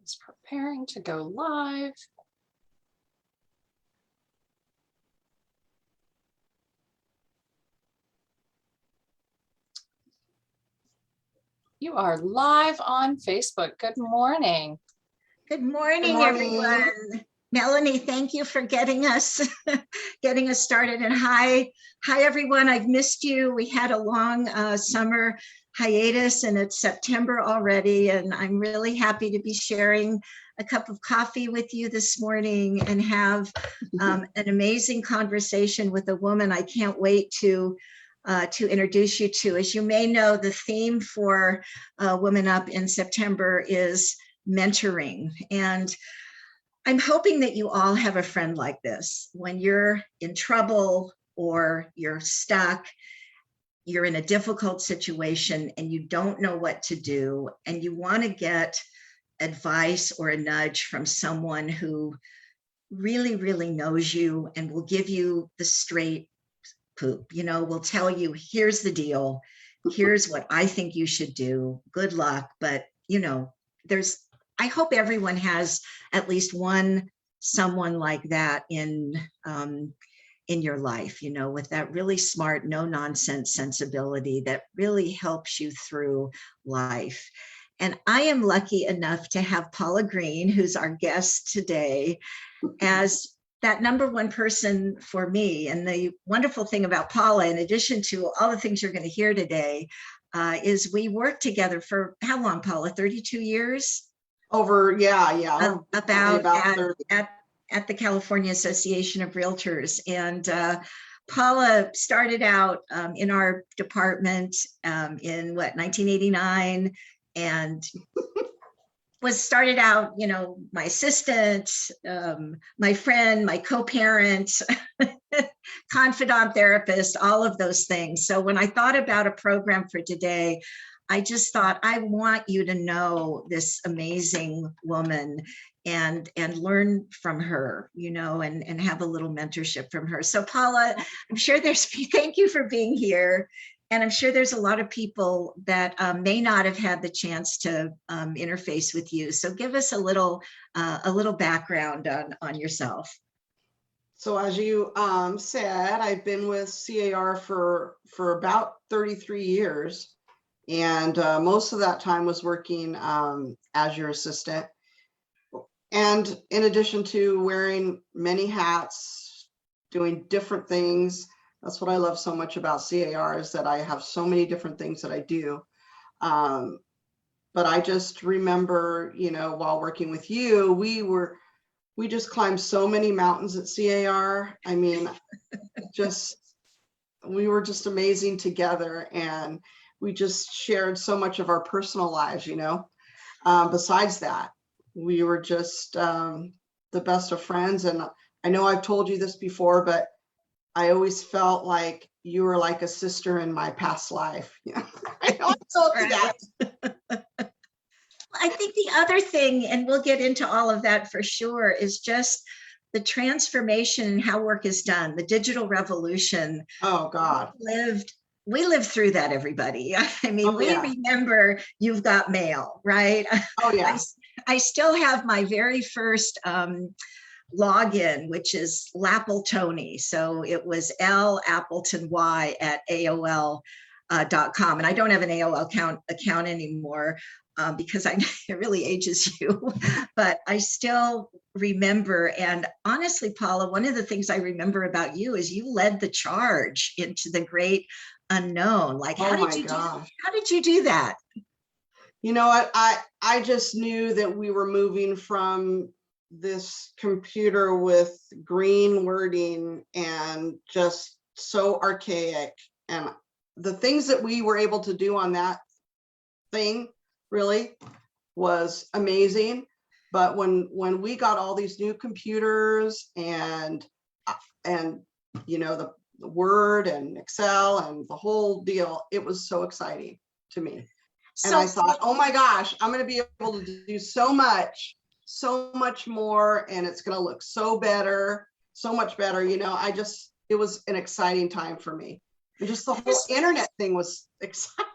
is preparing to go live. You are live on Facebook. Good morning. Good morning, everyone. Melanie, thank you for getting us started. And hi, everyone. I've missed you. We had a long summer hiatus, and it's September already. And I'm really happy to be sharing a cup of coffee with you this morning and have an amazing conversation with a woman I can't wait to introduce you to. As you may know, the theme for Women Up in September is mentoring. And I'm hoping that you all have a friend like this. When you're in trouble or you're stuck, you're in a difficult situation and you don't know what to do, and you want to get advice or a nudge from someone who really, really knows you and will give you the straight poop, will tell you, here's the deal, here's what I think you should do, good luck. But I hope everyone has at least one someone like that in your life, with that really smart, no nonsense sensibility that really helps you through life. And I am lucky enough to have Paula Green, who's our guest today, as that number one person for me. And the wonderful thing about Paula, in addition to all the things you're going to hear today, is we worked together for how long, Paula? 32 years? Over, yeah. About at the California Association of Realtors. And Paula started out in our department in 1989, and started out, my assistant, my friend, my co-parent, confidant, therapist, all of those things. So when I thought about a program for today, I just thought, I want you to know this amazing woman and learn from her, and have a little mentorship from her. So Paula, I'm sure thank you for being here. And I'm sure there's a lot of people that may not have had the chance to interface with you. So give us a little background on yourself. So as you said, I've been with CAR for about 33 years. And most of that time was working as your assistant. And in addition to wearing many hats, doing different things, that's what I love so much about CAR, is that I have so many different things that I do. But I just remember, while working with you, we just climbed so many mountains at CAR. I mean, we were just amazing together, and we just shared so much of our personal lives, besides that, we were just the best of friends. And I know I've told you this before, but I always felt like you were like a sister in my past life. I know I told you that. I think the other thing, and we'll get into all of that for sure, is just the transformation in how work is done, the digital revolution. Oh God. We lived through that, everybody. I mean, we remember You've Got Mail, right? Oh yeah. I still have my very first login, which is Lapple Tony. So it was lappletony@AOL.com. And I don't have an AOL account anymore because it really ages you. But I still remember. And honestly, Paula, one of the things I remember about you is you led the charge into the great unknown. Like, how did you do that? You know what? I just knew that we were moving from this computer with green wording and just so archaic, and the things that we were able to do on that thing really was amazing. But when we got all these new computers and the Word and Excel and the whole deal, it was so exciting to me. And I thought, oh my gosh, I'm going to be able to do so much more, and it's going to look so much better. It was an exciting time for me. And just the whole internet thing was exciting.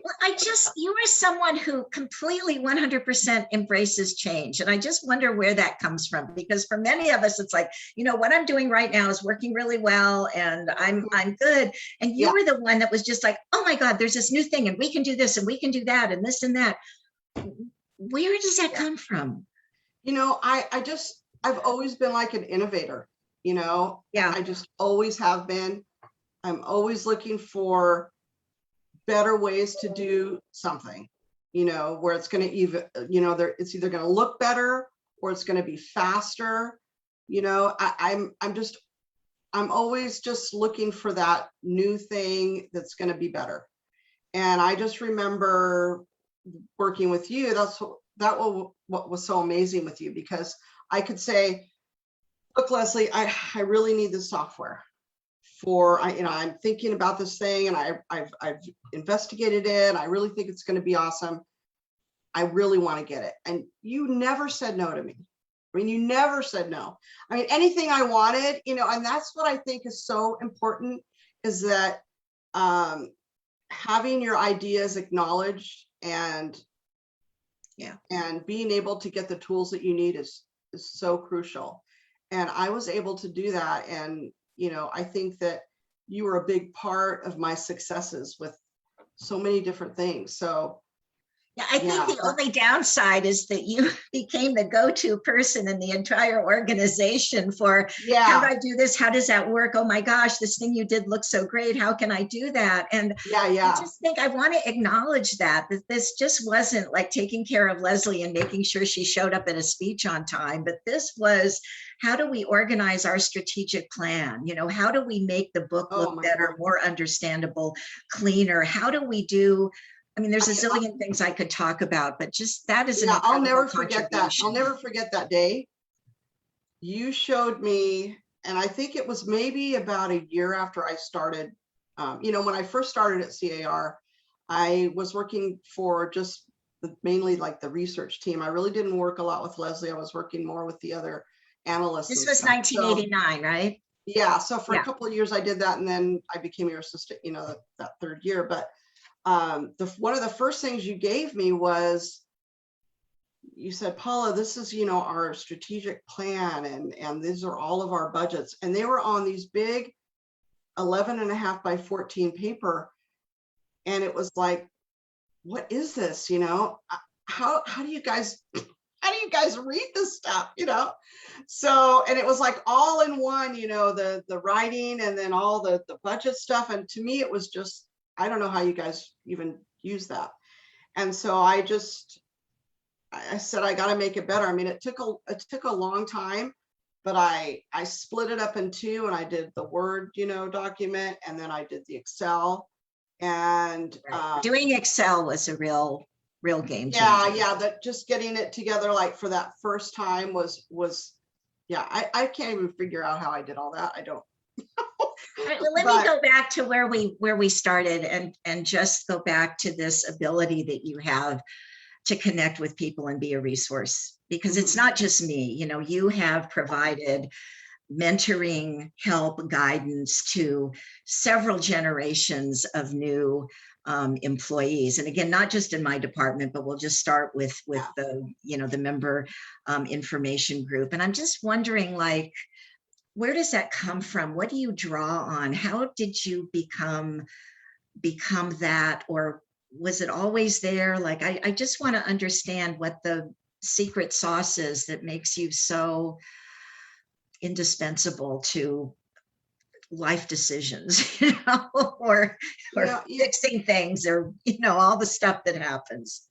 Well, you are someone who completely 100% embraces change. And I just wonder where that comes from, because for many of us, it's like, what I'm doing right now is working really well and I'm good. And you were the one that was just like, oh my God, there's this new thing and we can do this and we can do that and this and that. Where does that come from? I've always been like an innovator, I just always have been. I'm always looking for better ways to do something, where it's going to even, it's either going to look better or it's going to be faster. I'm always just looking for that new thing that's going to be better. And I just remember working with you. What was so amazing with you, because I could say, look, Leslie, I really need this software. I'm thinking about this thing and I've investigated it. I really think it's going to be awesome. I really want to get it. And you never said no to me. I mean, you never said no. I mean, anything I wanted, and that's what I think is so important, is that having your ideas acknowledged and being able to get the tools that you need is so crucial. And I was able to do that. And I think that you were a big part of my successes with so many different things. So yeah, I think the only downside is that you became the go-to person in the entire organization for how do I do this? How does that work? Oh my gosh, this thing you did looks so great. How can I do that? And I just think I want to acknowledge that this just wasn't like taking care of Leslie and making sure she showed up at a speech on time, but this was, how do we organize our strategic plan? How do we make the book look better, more understandable, cleaner? How do we do, I mean, there's a zillion things I could talk about, but just that is I'll never forget that. I'll never forget that day. You showed me, and I think it was maybe about a year after I started, when I first started at CAR, I was working for just mainly like the research team. I really didn't work a lot with Leslie. I was working more with the other analysts. This was 1989, right? Yeah. So for a couple of years I did that, and then I became your assistant, that third year. But one of the first things you gave me was, you said, Paula, this is, our strategic plan, and these are all of our budgets. And they were on these big 11.5 by 14 paper. And it was like, what is this? How do you guys read this stuff? So, and it was like all in one, the writing and then all the budget stuff. And to me, it was just, I don't know how you guys even use that. And so I said, I got to make it better. I mean, it took a long time, but I split it up in two, and I did the Word, document, and then I did the Excel. And doing Excel was a real game changer. That just getting it together, like for that first time was I can't even figure out how I did all that. I don't. All right, well, let me go back to where we started and just go back to this ability that you have to connect with people and be a resource, because it's not just me. You have provided mentoring, help, guidance to several generations of new employees. And again, not just in my department, but we'll just start with the member information group. And I'm just wondering, like, where does that come from? What do you draw on? How did you become that, or was it always there? Like, I just want to understand what the secret sauce is that makes you so indispensable to life decisions, or fixing things, or all the stuff that happens.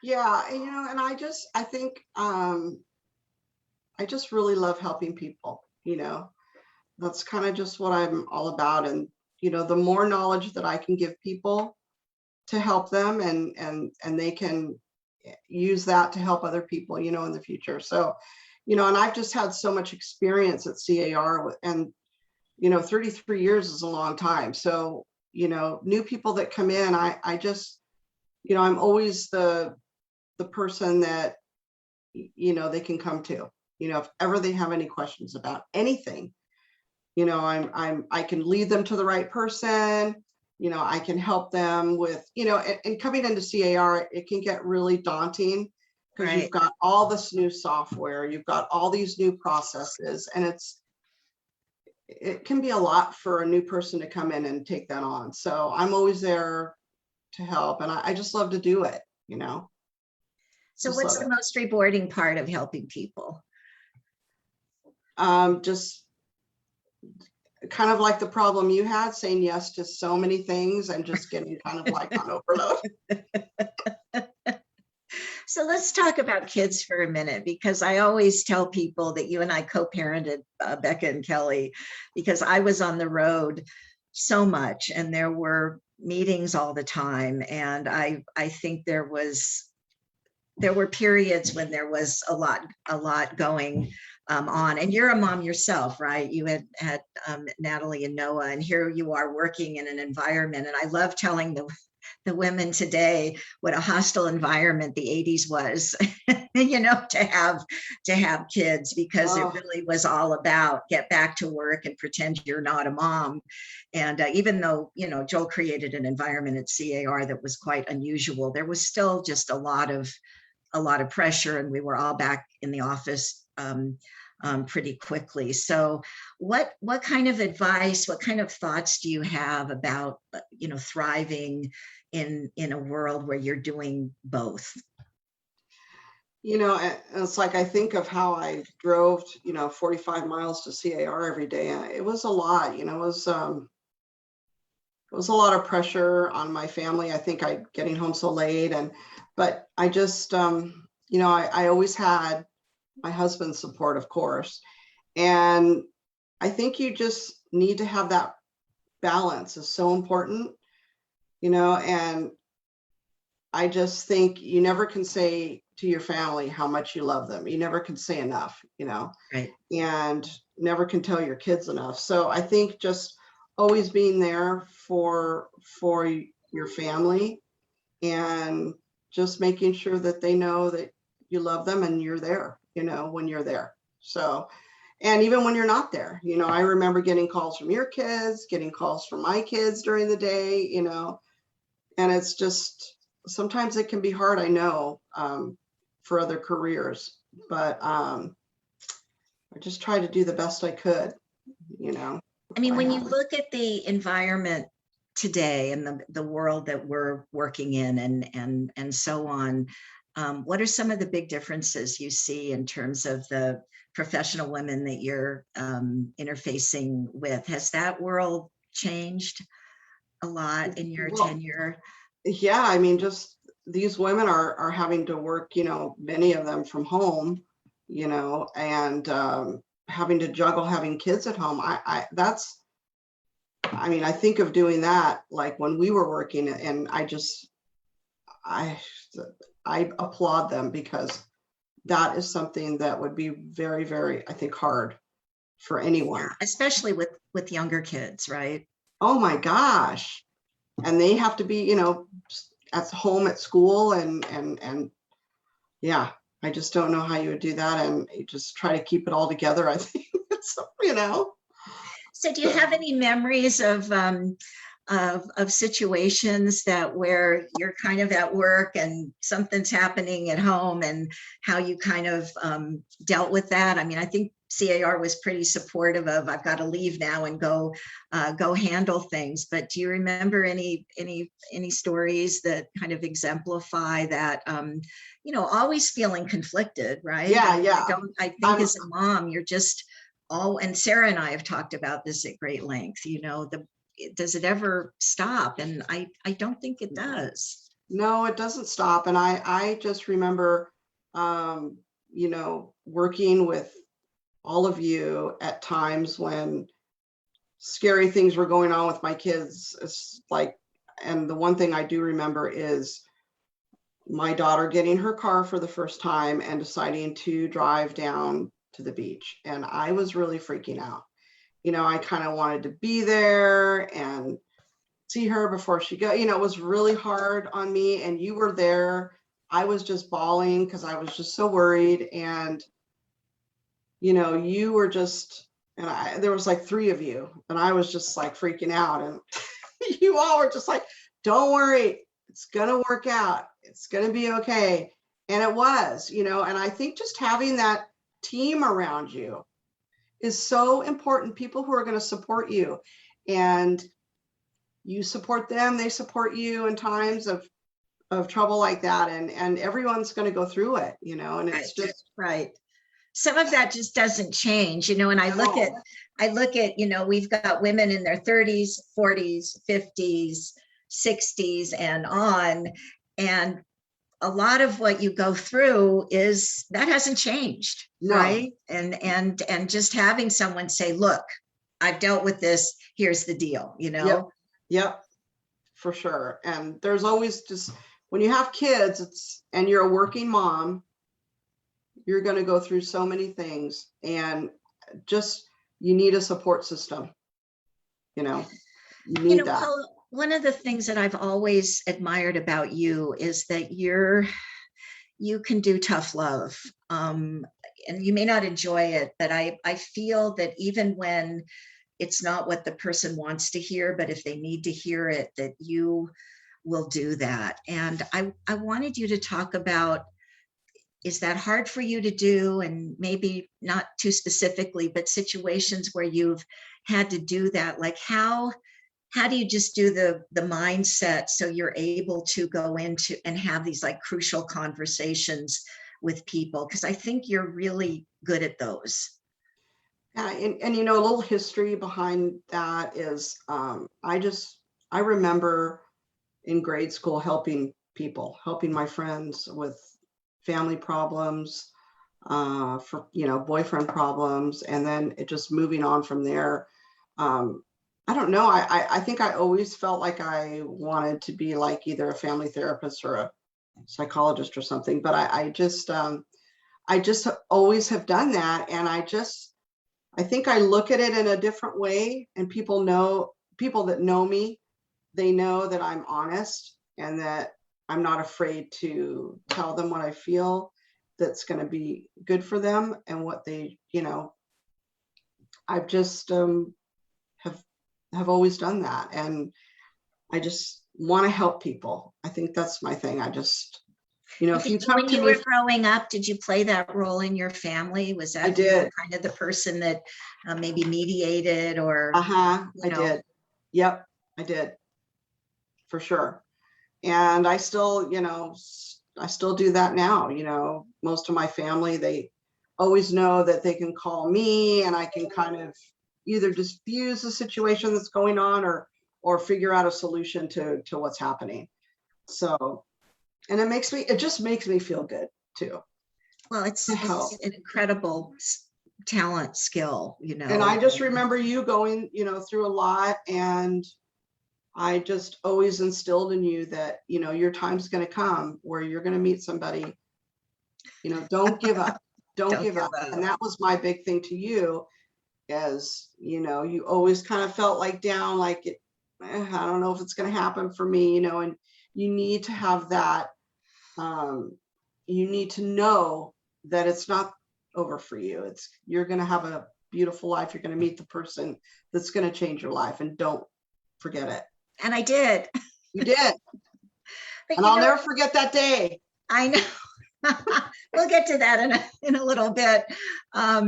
Yeah, and I think I just really love helping people. That's kind of just what I'm all about. And the more knowledge that I can give people to help them, and they can use that to help other people, in the future. So, and I've just had so much experience at CAR, and 33 years is a long time. So, new people that come in, I just, I'm always the person that, they can come to, if ever they have any questions about anything, I can lead them to the right person. I can help them with, and coming into CAR, it can get really daunting because Right. you've got all this new software, you've got all these new processes, and it can be a lot for a new person to come in and take that on. So I'm always there to help, and I just love to do it, So Just what's love the it. most rewarding part of helping people? Just kind of like the problem you had, saying yes to so many things and just getting kind of like on overload. So let's talk about kids for a minute, because I always tell people that you and I co-parented Becca and Kelly, because I was on the road so much and there were meetings all the time. And I think there were periods when there was a lot going on. And you're a mom yourself, right? You had Natalie and Noah, and here you are working in an environment. And I love telling the women today what a hostile environment the 80s was, to have kids, because it Oh, really was all about get back to work and pretend you're not a mom. And even though, Joel created an environment at CAR that was quite unusual, there was still just a lot of pressure, and we were all back in the office pretty quickly. So what kind of advice, what kind of thoughts do you have about, thriving in a world where you're doing both? and it's like I think of how I drove, 45 miles to CAR every day. And it was a lot, it was a lot of pressure on my family. I think getting home so late, but I just, I always had my husband's support, of course. And I think you just need to have that balance is so important, and I just think you never can say to your family how much you love them. You never can say enough, Right. and never can tell your kids enough. So I think just always being there for your family, and just making sure that they know that you love them and you're there, when you're there. So, and even when you're not there, I remember getting calls from your kids, getting calls from my kids during the day, and it's just, sometimes it can be hard, I know, for other careers, but I just tried to do the best I could, I mean, when you had. look at the environment today and the world that we're working in, and so on, what are some of the big differences you see in terms of the professional women that you're interfacing with? Has that world changed a lot in your Well, tenure? yeah, I mean, just these women are having to work, many of them from home, and having to juggle having kids at home. I mean, I think of doing that like when we were working, and I applaud them, because that is something that would be very, very, I think, hard for anyone. Yeah, especially with younger kids, right? Oh my gosh. And they have to be, at home, at school, and yeah, I just don't know how you would do that, and you just try to keep it all together. I think it's, So do you have any memories of situations that where you're kind of at work and something's happening at home, and how you kind of dealt with that? I mean, I think CAR was pretty supportive of, I've got to leave now and go handle things. But do you remember any stories that kind of exemplify that? Always feeling conflicted, right? Yeah, I mean, yeah. I think as a mom, you're just and Sarah and I have talked about this at great length. Does it ever stop? And I don't think it does. No, it doesn't stop. And I just remember, working with all of you at times when scary things were going on with my kids. It's like, and the one thing I do remember is my daughter getting her car for the first time and deciding to drive down to the beach. And I was really freaking out. I kind of wanted to be there and see her before she go. It was really hard on me, and you were there. I was just bawling because I was just so worried. And, you were just, and there was like 3 of you, and I was just like freaking out. And you all were just like, don't worry, it's gonna work out. It's gonna be okay. And it was, and I think just having that team around you is so important. People who are going to support you, and you support them, they support you in times of trouble like that. And everyone's going to go through it, and it's just right. Some of that just doesn't change, and I look at, we've got women in their 30s, 40s, 50s, 60s and on. And a lot of what you go through is that hasn't changed, No. right? And just having someone say, look, I've dealt with this, here's the deal, Yep, for sure. And there's always just, when you have kids, and you're a working mom, you're going to go through so many things, and just, you need a support system. You need that. Paula, one of the things that I've always admired about you is that you can do tough love. And you may not enjoy it, but I feel that even when it's not what the person wants to hear, but if they need to hear it, that you will do that. And I wanted you to talk about, is that hard for you to do? And maybe not too specifically, but situations where you've had to do that, like how do you just do the mindset so you're able to go into and have these like crucial conversations with people? Because I think you're really good at those. And a little history behind that is, I remember in grade school helping my friends with family problems, for boyfriend problems, and then it just moving on from there. I don't know. I think I always felt like I wanted to be like either a family therapist or a psychologist or something, but I just always have done that. And I think I look at it in a different way, and people that know me, they know that I'm honest and that I'm not afraid to tell them what I feel that's going to be good for them, and what they, I've just have always done that. And I just want to help people. I think that's my thing. I just, if you talk when to you me, were growing up, did you play that role in your family? Was that I did. Kind of the person that maybe mediated or? I did. Yep, I did, for sure. And I still, I still do that now. Most of my family, they always know that they can call me, and I can kind of either diffuse the situation that's going on, or figure out a solution to what's happening. So, and it just makes me feel good too. Well, it's an incredible talent, skill, And I just remember you going, through a lot, and I just always instilled in you that, your time's going to come where you're going to meet somebody, don't give up, don't give up. And that was my big thing to you, as, you always kind of felt like down, like I don't know if it's going to happen for me, and you need to have that, you need to know that it's not over for you. You're going to have a beautiful life. You're going to meet the person that's going to change your life, and don't forget it. And I did. You did. And I'll never forget that day. I know. We'll get to that in a little bit. But,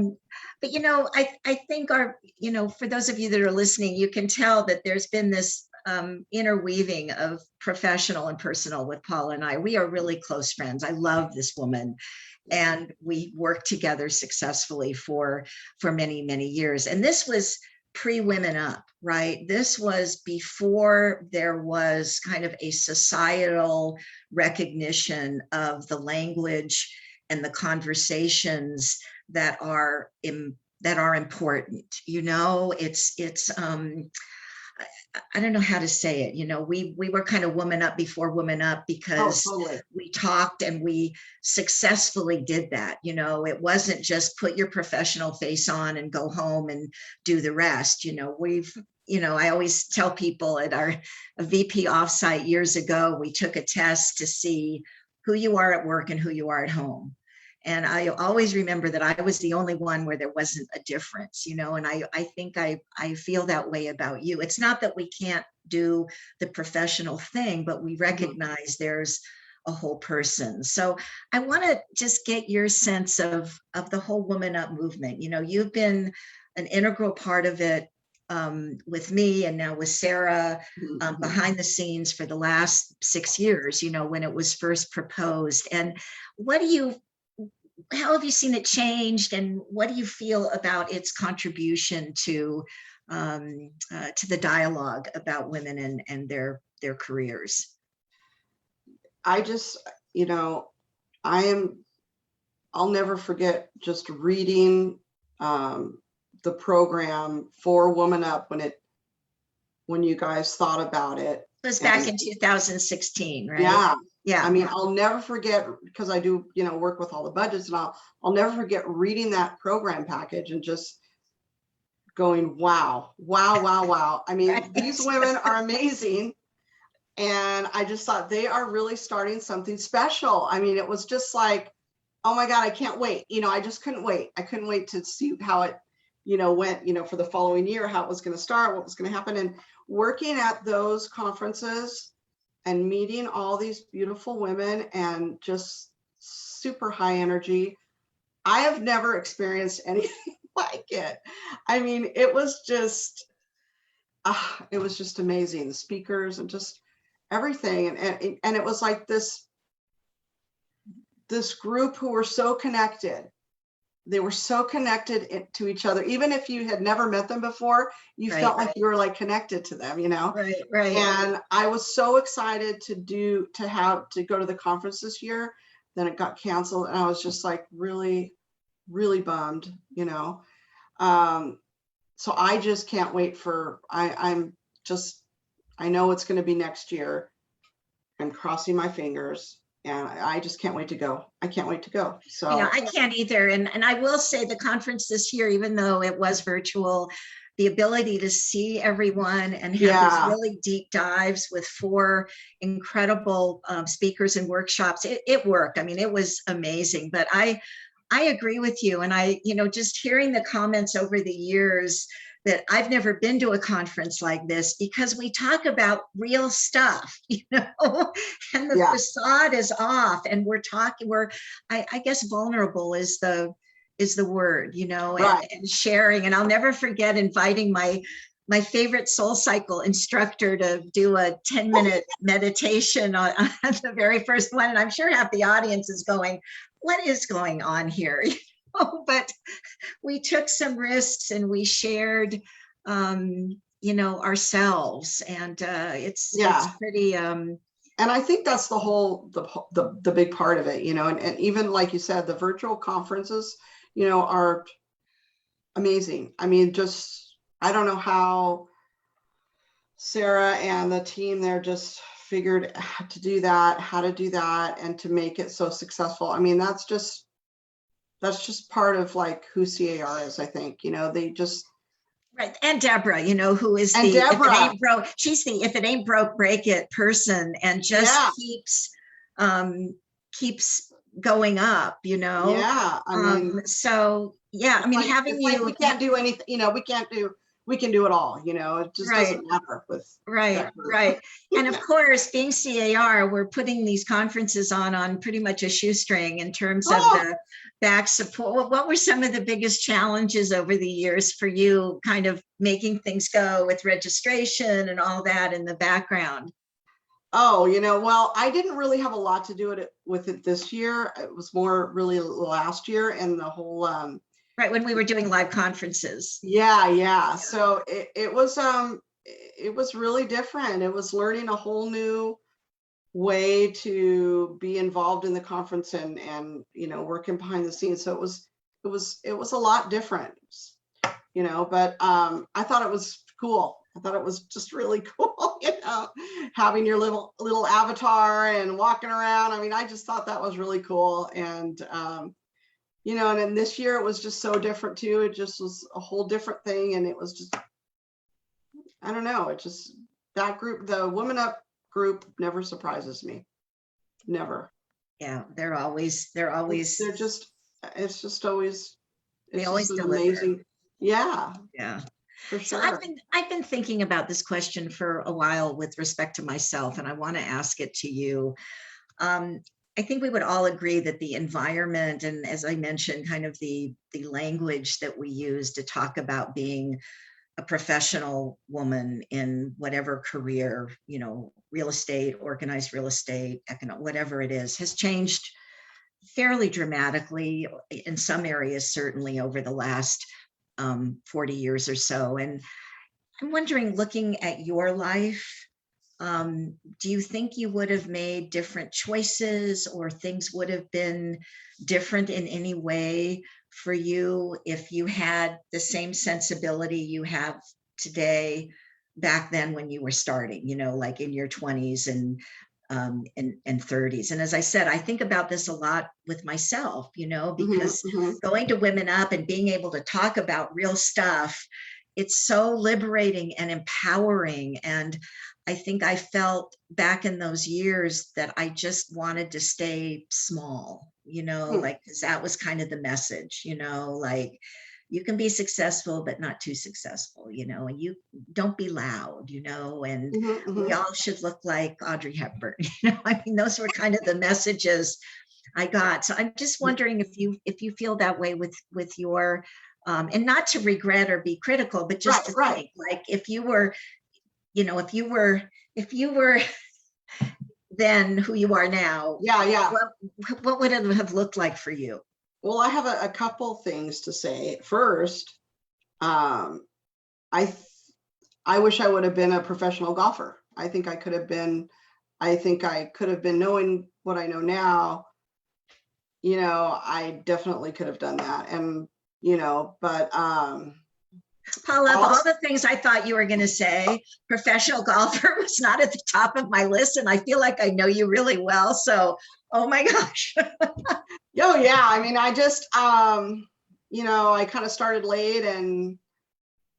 I think for those of you that are listening, you can tell that there's been this interweaving of professional and personal with Paula and I. We are really close friends. I love this woman. And we worked together successfully for many, many years. And this was pre-Women Up, right? This was before there was kind of a societal recognition of the language and the conversations that are important. It's I don't know how to say it. We were kind of Woman Up before Woman Up, because totally. We talked and we successfully did that. It wasn't just put your professional face on and go home and do the rest. I always tell people at our VP offsite years ago, we took a test to see who you are at work and who you are at home. And I always remember that I was the only one where there wasn't a difference, you know, and I think I feel that way about you. It's not that we can't do the professional thing, but we recognize there's a whole person. So I want to just get your sense of the whole Woman Up movement. You know, you've been an integral part of it with me and now with Sarah behind the scenes for the last 6 years, you know, when it was first proposed. And what do you, how have you seen it changed, and what do you feel about its contribution to the dialogue about women and their careers? I just, you know, I'll never forget just reading the program for Woman Up when you guys thought about it. It was back in 2016, right? Yeah. Yeah. I mean, I'll never forget, because I do, you know, work with all the budgets, and I'll never forget reading that program package and just going, wow, wow, wow, wow. I mean, Right. These women are amazing. And I just thought they are really starting something special. I mean, it was just like, oh my God, I can't wait. You know, I just couldn't wait. I couldn't wait to see how it, you know, went, you know, for the following year, how it was going to start, what was going to happen. And working at those conferences and meeting all these beautiful women and just super high energy. I have never experienced anything like it. I mean, it was just amazing. The speakers and just everything. And it was like this group who were so connected. They were so connected to each other. Even if you had never met them before, you felt like you were like connected to them, you know? Right. And I was so excited to go to the conference this year. Then it got canceled, and I was just like really, really bummed, you know? So I just can't wait for, I know it's going to be next year. I'm crossing my fingers. And I just can't wait to go. I can't wait to go. So yeah, I can't either. And I will say the conference this year, even though it was virtual, the ability to see everyone and have these really deep dives with 4 incredible speakers and workshops, it worked. I mean, it was amazing. But I agree with you. And you know, just hearing the comments over the years that I've never been to a conference like this, because we talk about real stuff, you know, and the facade is off, and I guess vulnerable is the word, you know, and sharing. And I'll never forget inviting my favorite Soul Cycle instructor to do a 10-minute meditation on the very first one. And I'm sure half the audience is going, what is going on here? But we took some risks and we shared, you know, ourselves, and it's pretty. And I think that's the whole, the big part of it, you know, and even like you said, the virtual conferences, you know, are amazing. I mean, just, I don't know how Sarah and the team there just figured how to do that and to make it so successful. I mean, that's just part of like who CAR is, I think, you know, they just. Right. And Deborah, you know, who is she's the if it ain't broke, break it person, and just keeps going up, you know? Yeah. I mean, so yeah, I mean, like, having you, like we can't do anything, you know, we can do it all, you know, it just doesn't matter with. Right. And of course, being CAR, we're putting these conferences on pretty much a shoestring in terms of the back support. What were some of the biggest challenges over the years for you, kind of making things go with registration and all that in the background? Oh, you know, well, I didn't really have a lot to do with it this year. It was more really last year, and the whole right, when we were doing live conferences. Yeah. So it was really different. It was learning a whole new way to be involved in the conference and you know, working behind the scenes. So it was a lot different, you know, but I thought it was cool. I thought it was just really cool, you know, having your little avatar and walking around. I mean, I just thought that was really cool. And you know, and then this year it was just so different too. It just was a whole different thing. And it was just, I don't know, it just, that group, the Women Up group never surprises me. Never. Yeah, they're always They're just it's just always, They it's always just an deliver. amazing, yeah, Yeah. for So sure. I've been thinking about this question for a while with respect to myself, and I want to ask it to you. I think we would all agree that the environment, and as I mentioned, kind of the language that we use to talk about being a professional woman in whatever career, you know, real estate, organized real estate, whatever it is, has changed fairly dramatically in some areas, certainly over the last 40 years or so. And I'm wondering, looking at your life, do you think you would have made different choices, or things would have been different in any way for you if you had the same sensibility you have today back then when you were starting, you know, like in your 20s and 30s? And as I said, I think about this a lot with myself, you know, Mhm, because mhm. going to Women Up and being able to talk about real stuff, it's so liberating and empowering. And I think I felt back in those years that I just wanted to stay small, you know, Hmm. like, 'cause that was kind of the message, you know, like, you can be successful, but not too successful, you know, and you don't be loud, you know, and Mhm, we mhm. all should look like Audrey Hepburn. You know, I mean, those were kind of the messages I got. So I'm just wondering if you feel that way with your, and not to regret or be critical, but just Right, to right. think, like, if you were, you know, if you were then who you are now, Yeah, yeah. what would it have looked like for you? Well, I have a couple things to say. First, um, I th- I wish I would have been a professional golfer. I think I could have been, knowing what I know now, you know, I definitely could have done that. And, you know, but Paula, of all also, the things I thought you were going to say, professional golfer was not at the top of my list, and I feel like I know you really well. So, oh my gosh. oh yeah, I mean, I just, you know, I kind of started late, and,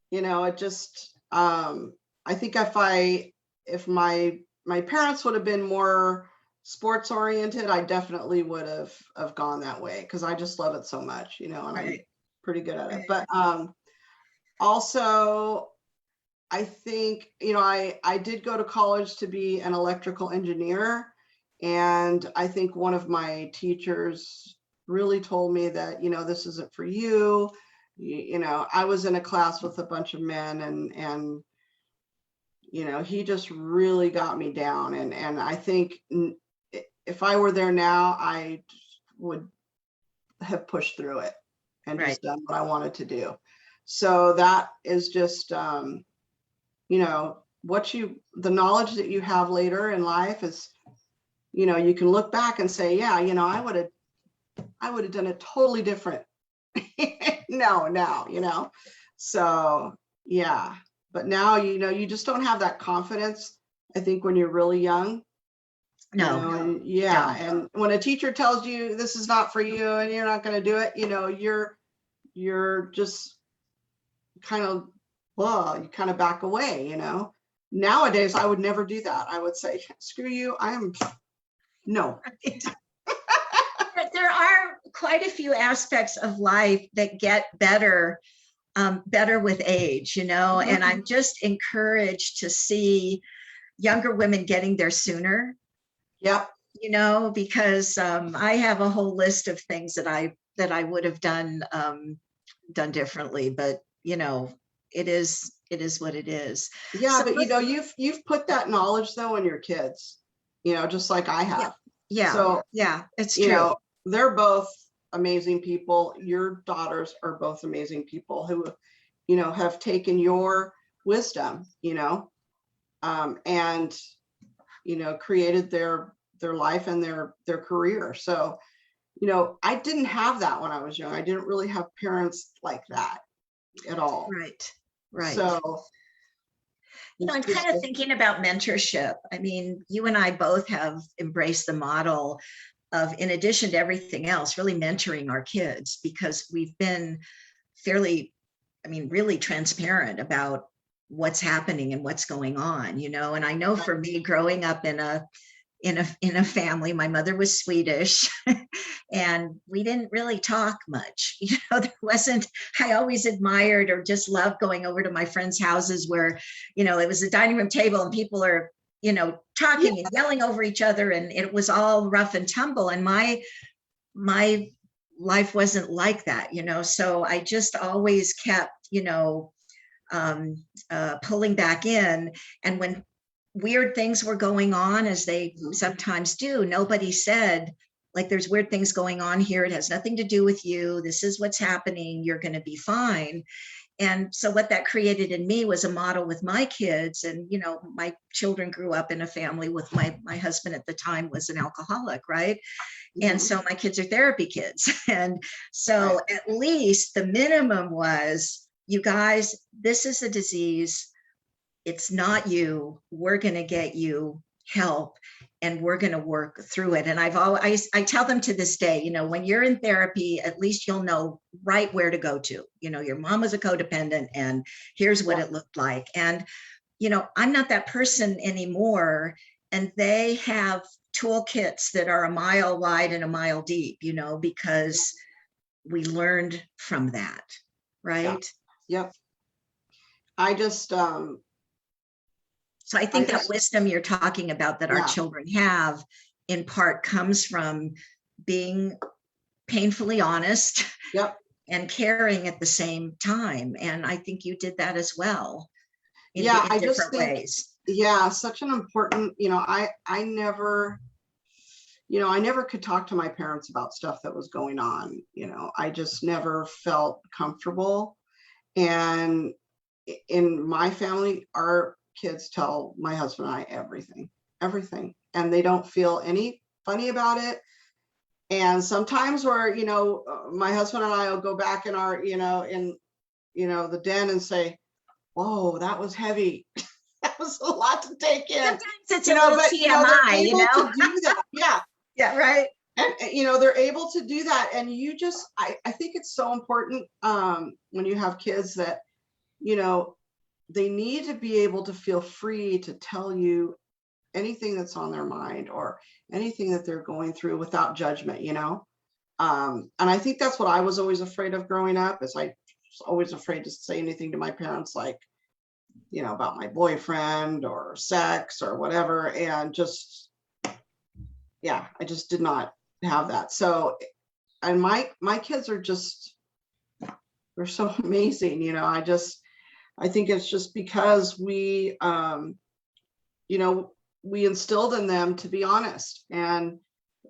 you know, it just, I think if my parents would have been more sports oriented, I definitely would have gone that way, because I just love it so much, you know, and I'm Right. pretty good at it. Right. But also, I think, you know, I did go to college to be an electrical engineer, and I think one of my teachers really told me that, you know, this isn't for you. You know, I was in a class with a bunch of men, and you know, he just really got me down, and I think if I were there now, I would have pushed through it and Right. just done what I wanted to do. So that is just, you know, the knowledge that you have later in life is, you know, you can look back and say, yeah, you know, I would have done it totally different. No, now, you know. So yeah, but now, you know, you just don't have that confidence, I think, when you're really young, you No, know. And you yeah, don't. and when a teacher tells you this is not for you and you're not going to do it, you know, you're just kind of, well, you kind of back away, you know. Nowadays, I would never do that. I would say, screw you. No. There are quite a few aspects of life that get better, better with age, you know, and I'm just encouraged to see younger women getting there sooner, Yep. you know, because I have a whole list of things that I would have done differently, but you know, it is what it is. Yeah, So but you know, you've put that knowledge though in your kids, you know, just like I yeah, have. yeah, So, yeah, it's you true. know, they're both amazing people. Your daughters are both amazing people who, you know, have taken your wisdom, you know, and, you know, created their life and their career. So, you know, I didn't have that when I was young. I didn't really have parents like that at all. Right, right. So You know, it's I'm just, kind of thinking about mentorship. I mean, you and I both have embraced the model of, in addition to everything else, really mentoring our kids, because we've been fairly, I mean, really transparent about what's happening and what's going on, you know. And I know for me, growing up in a family, my mother was Swedish, and we didn't really talk much. There wasn't, I always admired or just loved going over to my friends' houses where, it was a dining room table and people are, talking and yelling over each other, and it was all rough and tumble. And my life wasn't like that, so I just always kept, pulling back in. And when weird things were going on, as they sometimes do, nobody said, like, there's weird things going on here. It has nothing to do with you. This is what's happening. You're going to be fine. And so what that created in me was a model with my kids. And, my children grew up in a family with my husband at the time was an alcoholic, right? And so my kids are therapy kids. And so at least the minimum was, you guys, this is a disease. It's not you. We're going to get you help and we're going to work through it. And I tell them to this day, when you're in therapy, at least you'll know right where to go to. Your mom was a codependent and here's what it looked like. And, I'm not that person anymore. And they have toolkits that are a mile wide and a mile deep, because we learned from that. Right. Yep. I just, so I think that wisdom you're talking about that our children have in part comes from being painfully honest and caring at the same time. And I think you did that as well. In different ways. Yeah, such an important, I never could talk to my parents about stuff that was going on. I just never felt comfortable. And in my family, our kids tell my husband and I everything, and they don't feel any funny about it. And sometimes where, my husband and I will go back in our, in, the den and say, whoa, that was heavy. That was a lot to take in. Sometimes it's a little TMI, to do that. Yeah. Yeah, right. And they're able to do that. And you just, I think it's so important when you have kids that, they need to be able to feel free to tell you anything that's on their mind or anything that they're going through without judgment, and I think that's what I was always afraid of growing up, is I was always afraid to say anything to my parents, like, about my boyfriend or sex or whatever. And just, I just did not have that. So, and my kids are just, they're so amazing. I think it's just because we, we instilled in them to be honest, and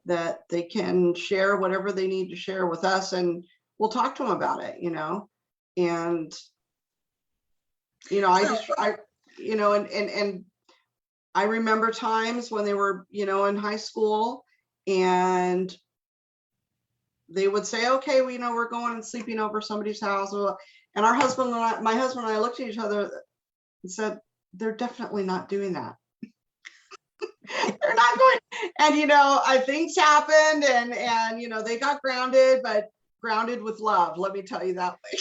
that they can share whatever they need to share with us, and we'll talk to them about it, and, and I remember times when they were, in high school, and they would say, okay, we're going and sleeping over somebody's house. And my husband and I looked at each other and said, they're definitely not doing that. They're not going. And, things happened, and, they got grounded, but grounded with love. Let me tell you that way.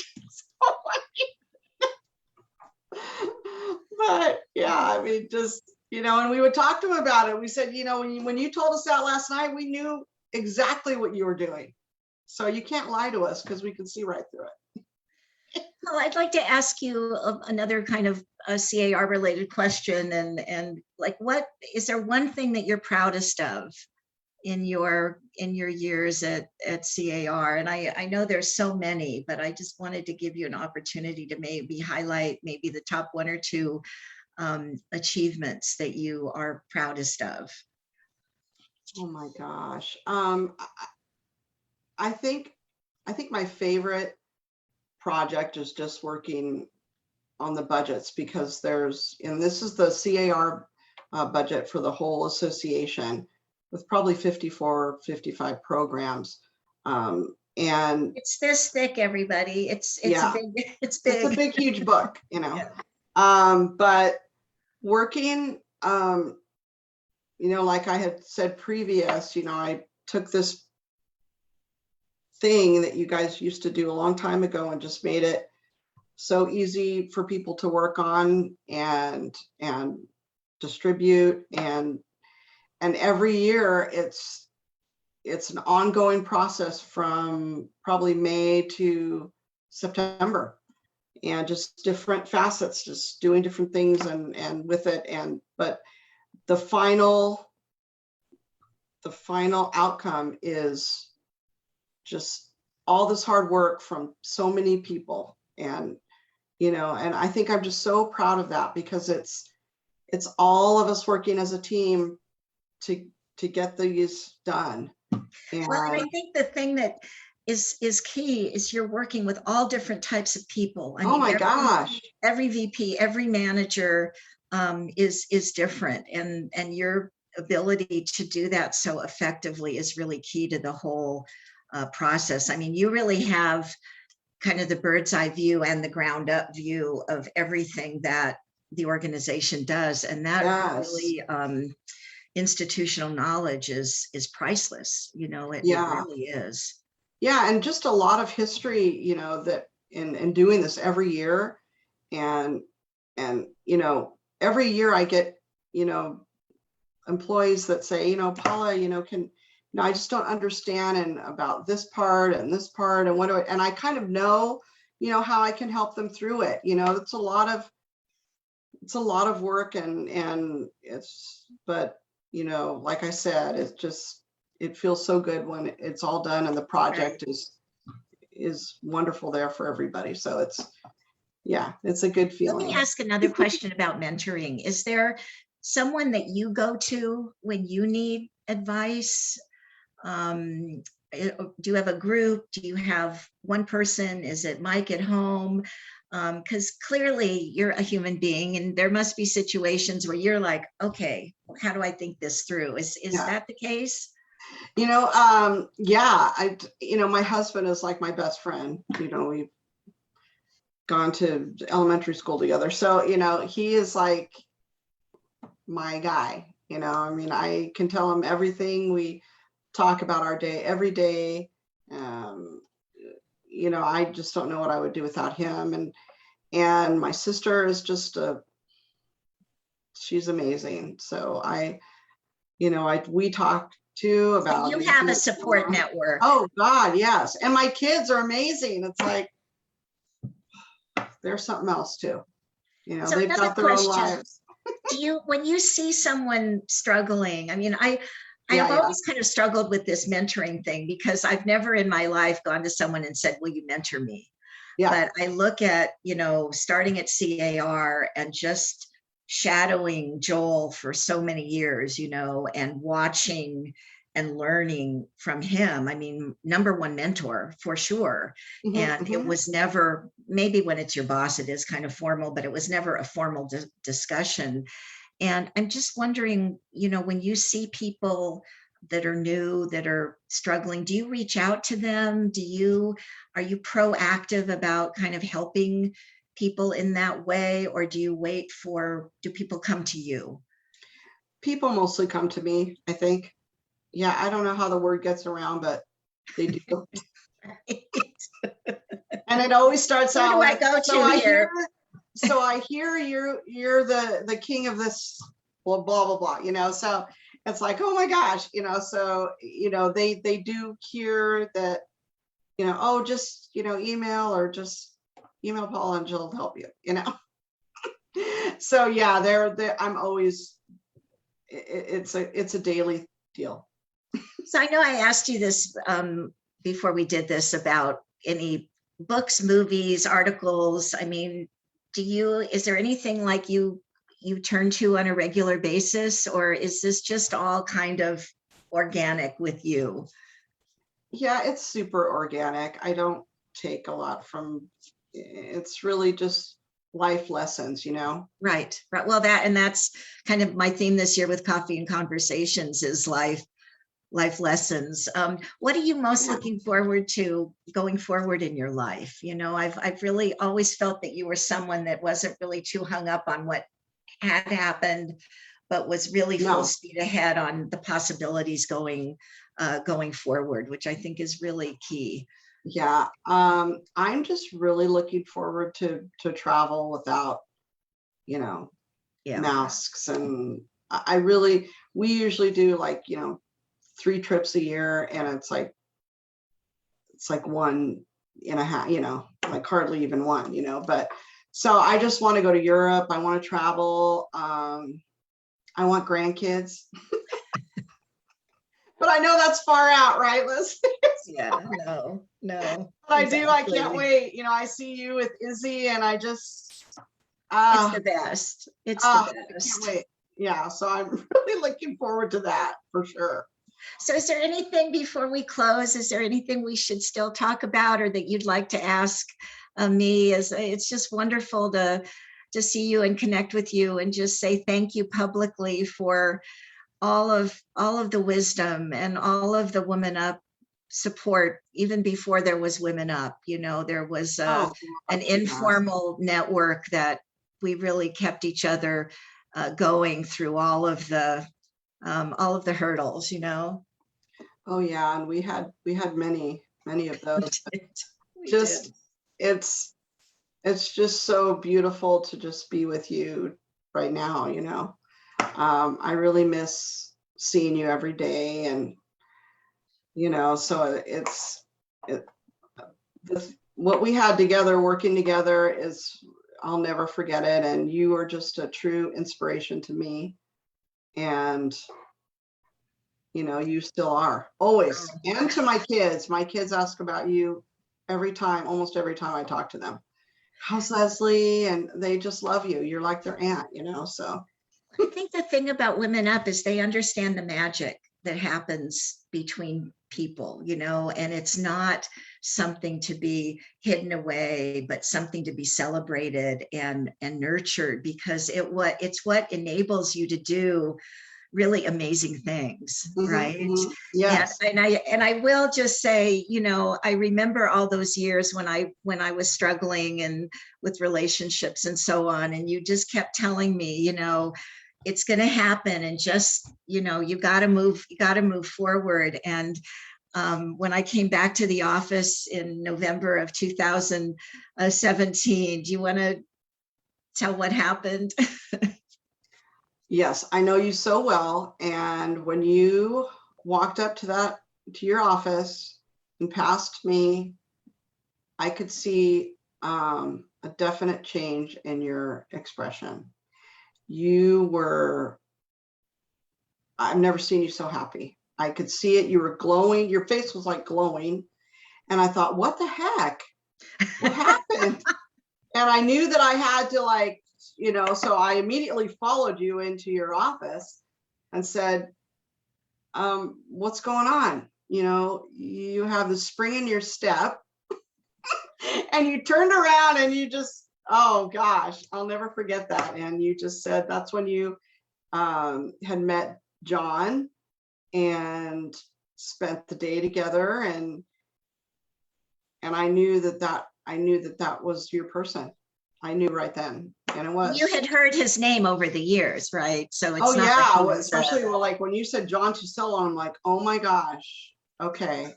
But yeah, just, and we would talk to him about it. We said, when you told us that last night, we knew exactly what you were doing. So you can't lie to us, because we can see right through it. Well, I'd like to ask you another kind of CAR related question. And like, what is there one thing that you're proudest of in your years at CAR? And I know there's so many, but I just wanted to give you an opportunity to maybe highlight maybe the top one or two achievements that you are proudest of. Oh my gosh. I think my favorite project is just working on the budgets, because and this is the CAR budget for the whole association, with probably 54, 55 programs. And it's this thick, everybody. It's big. It's big. It's a big, huge book, Yeah. But working, like I had said previous, I took this thing that you guys used to do a long time ago and just made it so easy for people to work on and distribute. And every year it's it's an ongoing process from probably May to September, and just different facets, just doing different things and with it. But the final outcome is just all this hard work from so many people. And, and I think I'm just so proud of that, because it's all of us working as a team to get these done. And Well, and I think the thing that is key is you're working with all different types of people. I oh mean, my gosh, every VP, every manager is different, and your ability to do that so effectively is really key to the whole process. I mean, you really have kind of the bird's eye view and the ground up view of everything that the organization does, and that yes. really institutional knowledge is priceless. It Yeah. really is. Yeah, and just a lot of history, that in doing this every year, and every year I get employees that say, Paula, I just don't understand and about this part and what do I, and I kind of know how I can help them through it. It's a lot of work, and but like I said, it feels so good when it's all done and the project is wonderful there for everybody. So it's a good feeling. Let me ask another question about mentoring. Is there someone that you go to when you need advice? Do you have a group? Do you have one person? Is it Mike at home? Because clearly you're a human being, and there must be situations where you're like, okay, how do I think this through? Is that the case? My husband is like my best friend. We've gone to elementary school together. So, he is like my guy. I can tell him everything. We talk about our day every day. I just don't know what I would do without him. And my sister is just she's amazing. So we talk too about. So you have a support network. Oh God, yes. And my kids are amazing. It's like, there's something else too. So they've got their own lives. When you see someone struggling, I mean, I've always kind of struggled with this mentoring thing, because I've never in my life gone to someone and said, will you mentor me? Yeah. But I look at, starting at CAR and just shadowing Joel for so many years, and watching and learning from him. I mean, number one mentor for sure. Mm-hmm, and it was never, maybe when it's your boss, it is kind of formal, but it was never a formal discussion. And I'm just wondering, when you see people that are new, that are struggling, do you reach out to them? Are you proactive about kind of helping people in that way? Or do people come to you? People mostly come to me, I think. Yeah, I don't know how the word gets around, but they do. And it always starts out. Who do I go to here? So I hear you're the king of this, blah, blah, blah, blah, so it's like, oh my gosh, so, they do hear that, just, email, or just email Paula and she'll help you, So yeah, I'm always, it's a daily deal. So I know I asked you this before we did this about any books, movies, articles. I mean, is there anything like you turn to on a regular basis, or is this just all kind of organic with you? Yeah, it's super organic. I don't take a lot from, it's really just life lessons, Right. Well, that's kind of my theme this year with Coffee and Conversations is life lessons. What are you most looking forward to going forward in your life? I've really always felt that you were someone that wasn't really too hung up on what had happened, but was really full speed ahead on the possibilities going forward, which I think is really key. Yeah, I'm just really looking forward to travel without, masks. And we usually do like, 3 trips a year, and it's like one and a half, like hardly even one, but so I just want to go to Europe. I want to travel. I want grandkids. But I know that's far out, right, Liz? Yeah, no. But I do, I can't wait. I see you with Izzy, and I just, It's the best. It's the I best. can't wait. Yeah, so I'm really looking forward to that for sure. So is there anything before we close? Is there anything we should still talk about or that you'd like to ask me? It's just wonderful to see you and connect with you and just say thank you publicly for all of the wisdom and all of the Women Up support, even before there was Women Up. There was an informal network that we really kept each other going through all of the hurdles. Oh yeah, and we had many of those. We Just did. it's just so beautiful to just be with you right now. I really miss seeing you every day, and so what we had together, working together, is, I'll never forget it. And you are just a true inspiration to me, and you still are, always. And to my kids ask about you almost every time I talk to them. How's Leslie? And they just love you. You're like their aunt, so. I think the thing about Women Up is they understand the magic that happens between people, and it's not something to be hidden away, but something to be celebrated and nurtured, because it's what enables you to do really amazing things, right? Mm-hmm. Yes. And I will just say, I remember all those years when I was struggling and with relationships and so on, and you just kept telling me, it's going to happen, and just, you got to move forward. And when I came back to the office in November of 2017, do you want to tell what happened? Yes, I know you so well. And when you walked up to your office and passed me, I could see a definite change in your expression. I've never seen you so happy. I could see it. You were glowing. Your face was like glowing. And I thought, what the heck? What happened? And I knew that I had to so I immediately followed you into your office and said, what's going on? You have the spring in your step. And you turned around and you just, oh gosh, I'll never forget that. And you just said that's when you had met John and spent the day together. And I knew that was your person. I knew right then. And it was. You had heard his name over the years, right? So it's especially like when you said John Tusillo, I'm like, oh my gosh, okay.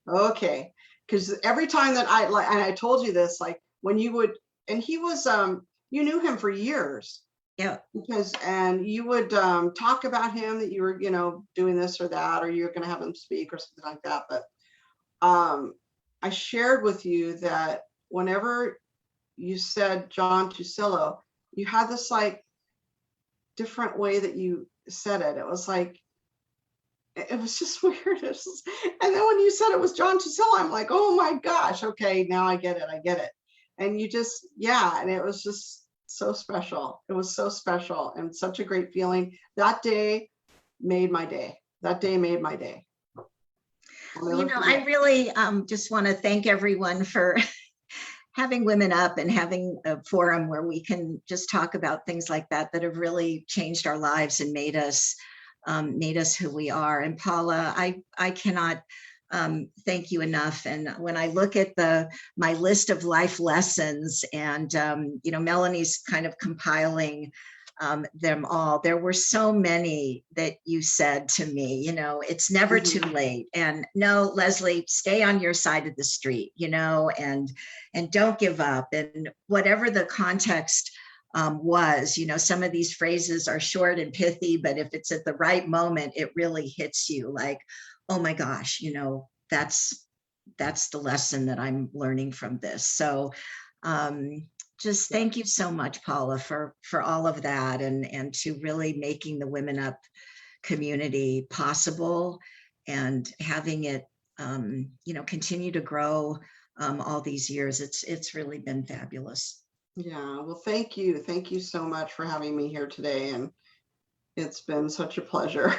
Because every time that and I told you this, like when you would, and he was, you knew him for years. Yeah. And you would talk about him, that you were, doing this or that, or you're going to have him speak or something like that. But I shared with you that whenever you said John Tusillo, you had this like different way that you said it. It was like, it was just weird. And then when you said it was John Tusillo, I'm like, oh my gosh, okay, now I get it. And you just, and it was just so special. It was so special and such a great feeling. That day made my day. I really just want to thank everyone for having Women Up and having a forum where we can just talk about things like that have really changed our lives and made us who we are. And Paula, I cannot thank you enough. And when I look at my list of life lessons, and Melanie's kind of compiling them all, there were so many that you said to me. It's never too late, and no, Leslie, stay on your side of the street, and don't give up. And whatever the context was. You know, some of these phrases are short and pithy, but if it's at the right moment, it really hits you like, oh my gosh, you know, that's the lesson that I'm learning from this. So just thank you so much, Paula, for all of that, and to really making the Women Up community possible and having it you know, continue to grow all these years. It's really been fabulous. Yeah, well, thank you. Thank you so much for having me here today. And it's been such a pleasure.